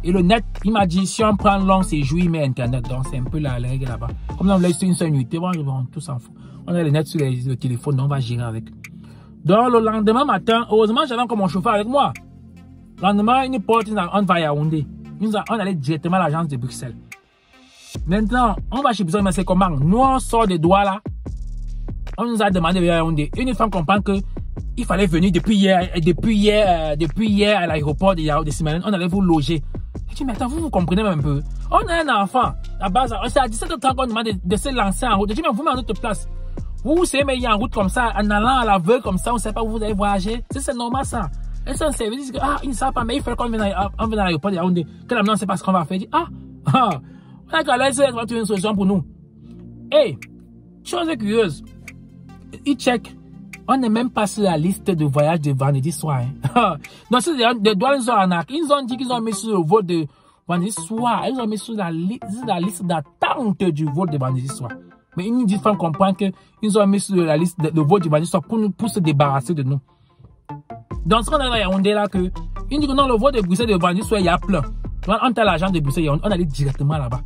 Et le net, il m'a dit, si on prend long séjour, il met Internet. Donc, c'est un peu la règle là-bas. Comme on laisse une seule nuitée, bon, tout s'en fout. On a le net sur le téléphone, donc on va gérer avec. Donc, le lendemain matin, heureusement, j'avais encore mon chauffeur avec moi. Le lendemain, une porte, on va à Yaoundé. On allait directement à l'agence de Bruxelles. Maintenant, on va chez Bruxelles, mais c'est comment? Nous, on sort des doigts là. On nous a demandé de Yaoundé. Une fois qu'on comprend que il fallait venir depuis hier à l'aéroport de Simalène, on allait vous loger. Je dis, mais attends, vous comprenez même un peu. On a un enfant. À base, c'est à 17 h qu'on demande de se lancer en route. Je dis, mais vous mettez à notre place. Vous savez, mais il y a en route comme ça, en allant à l'aveugle comme ça, on ne sait pas où vous allez voyager. C'est normal ça. Et c'est un service que, ils ne savent pas, mais il faut qu'on vienne à l'aéroport de Yaoundé. Que là, on ne sait pas ce qu'on va faire. Je dis, on a qu'à laisser trouver une solution pour nous. Et, chose curieuse, ils check. On n'est même pas sur la liste de voyage de vendredi soir. Hein. Donc, c'est des douanes, ils ont arnaqué. Ils ont dit qu'ils ont mis sur le vol de vendredi soir. Ils ont mis sur la liste d'attente du vol de vendredi soir. Mais ils nous disent, il faut comprendre qu'ils ont mis sur la liste de vol du vendredi soir pour se débarrasser de nous. Donc, ce qu'on a à Yaoundé là, ils disent que non, le vol de Bruxelles de vendredi soir, il y a plein. Donc, on a l'agent de Bruxelles, on allait directement là-bas.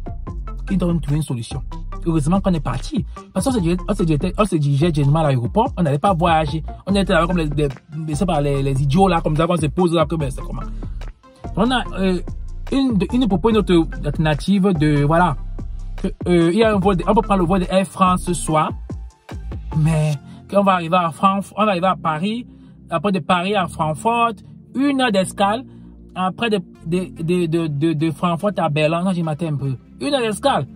Ils doivent trouver une solution. Heureusement qu'on est parti. Parce qu'on se dirigeait généralement à l'aéroport. On n'allait pas voyager. On était là comme les idiots là, comme ça, on se pose là, comme c'est comment. On a, une propose une autre alternative de, voilà. Il y a un vol, on peut prendre le vol de Air France ce soir. Mais, quand on va arriver à France, on va arriver à Paris. Après de Paris à Francfort, 1 heure d'escale. Après de Francfort à Berlin, non, j'ai maté un peu. 1 heure d'escale.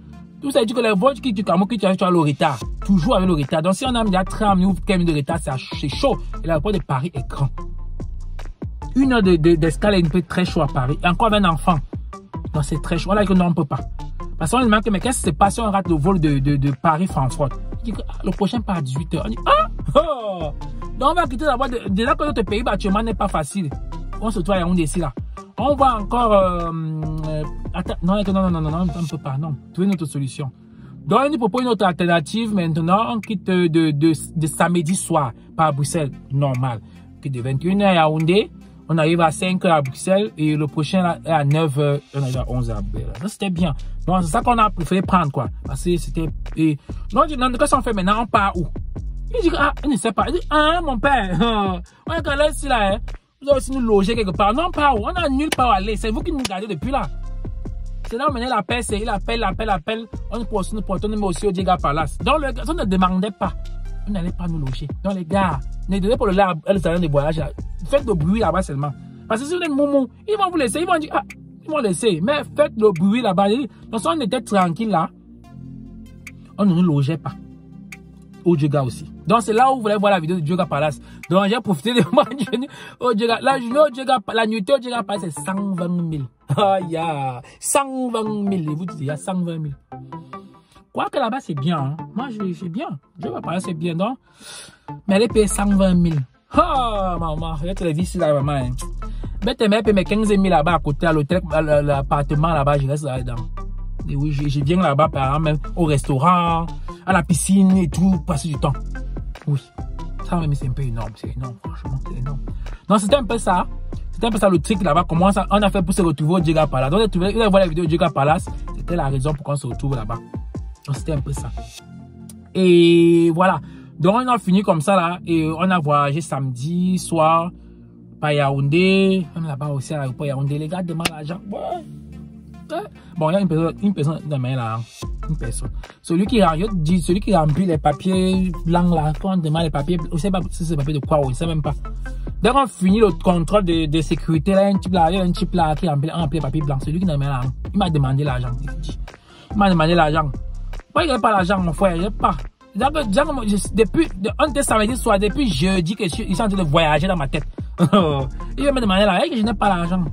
Tout ça dit que les vols qui tu as le retard. Toujours avec le retard. Donc si on a déjà 30 minutes ou 15 minutes de retard, c'est chaud. Et l'aéroport de Paris est grand. 1 heure d'escale est un peu très chaud à Paris. Et encore avec un enfant. Donc c'est très chaud. Là, on ne peut pas. Parce qu'on demande, mais qu'est-ce qui se passe si on rate le vol de Paris-Francfort? Il dit que le prochain part à 18 h. On dit, donc on va quitter d'abord. Déjà que notre pays bâtiment n'est pas facile. On se trouve à Yaoundé ici là. On va encore... attends, non, on ne peut pas, non. Trouver une autre solution. Donc, on nous propose une autre alternative. Maintenant, on quitte de samedi soir par Bruxelles, normal. Puis de 21 h à Yaoundé, On arrive à 5 h à Bruxelles et le prochain là, est à 9 h. On arrive à 11 h à Bruxelles. Ça, c'était bien. Donc, c'est ça qu'on a préféré prendre, quoi. Parce que c'était. Non, qu'est-ce qu'on fait maintenant? On part où? Il dit, ah, il ne sait pas. Il dit, ah, mon père, on est quand même ici, là, hein. Vous allez aussi nous loger quelque part. Non, pas où? On a nulle part où aller. C'est vous qui nous gardez depuis là. C'est là où maintenant l'appel, c'est il appelle. On nous met aussi au Diega Palace. Donc, le garçon ne demandait pas. On n'allait pas nous loger. Donc, les gars, ne donnez pas le salon de voyage. Faites le bruit là-bas seulement. Parce que si vous êtes moumou, ils vont vous laisser. Ils vont dire, ah, ils vont laisser. Mais faites le bruit là-bas. Donc, si on était tranquille là, on ne nous logeait pas. Au Diega aussi. Donc, c'est là où vous voulez voir la vidéo de Diega Palace. Donc, j'ai profité de moi au Diega. La nuitée au Diega Palace, c'est 120 000. Ah, ya. 120 000. Vous dites, il y a 120 000. Quoique là-bas, c'est bien. Hein. Moi, c'est bien. Diega Palace, c'est bien. Donc, mais elle est payée 120 000. Ah, maman. Regarde la vie ici, là, maman. Hein. Mais tu mets 15 000 là-bas à côté, à l'hôtel, l'appartement là-bas, je reste là-dedans. Et oui, je viens là-bas, par exemple, même au restaurant, à la piscine et tout, passer du temps. Oui. Ça, mais c'est un peu énorme. C'est énorme, franchement, c'est énorme. Donc, c'était un peu ça. C'était un peu ça le truc là-bas. Comment ça, on a fait pour se retrouver au Diega Palace. Donc, vous allez voir la vidéo du Diega Palace. C'était la raison pour qu'on se retrouve là-bas. Donc, c'était un peu ça. Et voilà. Donc, on a fini comme ça là. Et on a voyagé samedi soir par Yaoundé. On est là-bas aussi à l'aéroport Yaoundé. Les gars demandent l'argent. Ouais. Bon, il y a une personne dans là, une personne. Celui qui remplit les papiers blancs là, quand on demande les papiers, on ne sait pas si c'est papier de quoi, on ne sait même pas. Dès qu'on finit le contrôle de sécurité, là, il y a un type là qui remplit les papiers blancs. Celui qui dans là, il m'a demandé l'argent. Il m'a demandé l'argent. Pourquoi il n'y a pas l'argent, mon frère? Il n'y a pas. Depuis, on était samedi soir, depuis jeudi que je suis en train de voyager dans ma tête. Il m'a demandé l'argent, que je n'ai pas l'argent.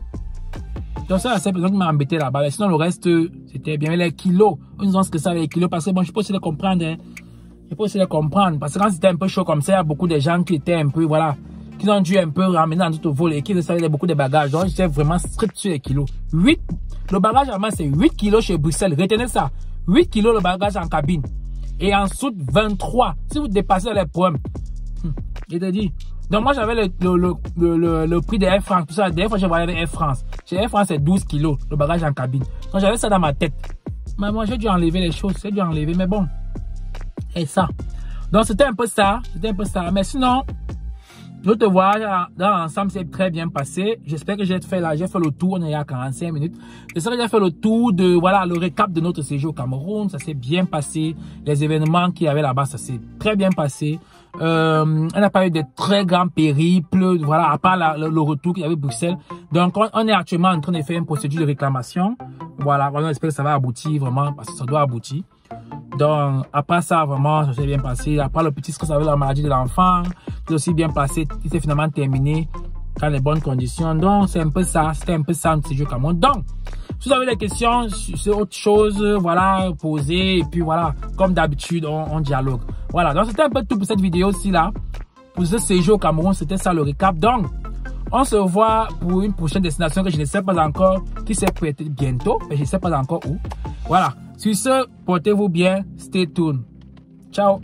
Donc ça, c'est personne qui m'a embêté là-bas. Mais sinon, le reste, c'était bien. Mais les kilos, on nous dit que ça, les kilos, parce que bon, je peux aussi les comprendre. Hein. Je peux aussi les comprendre. Parce que quand c'était un peu chaud comme ça, il y a beaucoup de gens qui étaient un peu, voilà, qui ont dû un peu ramener dans tout au vol et qui recevaient beaucoup de bagages. Donc, j'étais vraiment strict sur les kilos. Le bagage en main, c'est 8 kilos chez Bruxelles. Retenez ça. 8 kilos le bagage en cabine. Et ensuite, 23. Si vous dépassez les problèmes. Je te dis. Donc moi j'avais le prix de Air France. Tout ça, des fois je voyais avec Air France. Chez Air France c'est 12 kilos le bagage en cabine. Donc j'avais ça dans ma tête. Mais moi j'ai dû enlever les choses, j'ai dû enlever, mais bon. Et ça. Donc c'était un peu ça, Mais sinon, notre voyage dans l'ensemble s'est très bien passé. J'espère que j'ai fait le tour, on est à 45 minutes. J'espère que j'ai fait le tour de, voilà, le récap de notre séjour au Cameroun. Ça s'est bien passé. Les événements qu'il y avait là-bas, ça s'est très bien passé. On n'a pas eu de très grands périples, voilà, à part le retour qu'il y avait à Bruxelles. Donc, on est actuellement en train de faire une procédure de réclamation. Voilà, on espère que ça va aboutir vraiment, parce que ça doit aboutir. Donc, après ça, vraiment, ça s'est bien passé. Après le petit stress avec la maladie de l'enfant, c'est aussi bien passé. Il s'est finalement terminé dans les bonnes conditions. Donc, c'est un peu ça. C'était un peu ça, notre séjour au Cameroun. Donc, si vous avez des questions sur autre chose, voilà, posez. Et puis voilà, comme d'habitude, on dialogue. Voilà, donc c'était un peu tout pour cette vidéo-ci là. Pour ce séjour au Cameroun, c'était ça le récap. Donc, on se voit pour une prochaine destination que je ne sais pas encore, qui s'est prêtée bientôt, mais je ne sais pas encore où. Voilà, sur ce, portez-vous bien, stay tuned. Ciao.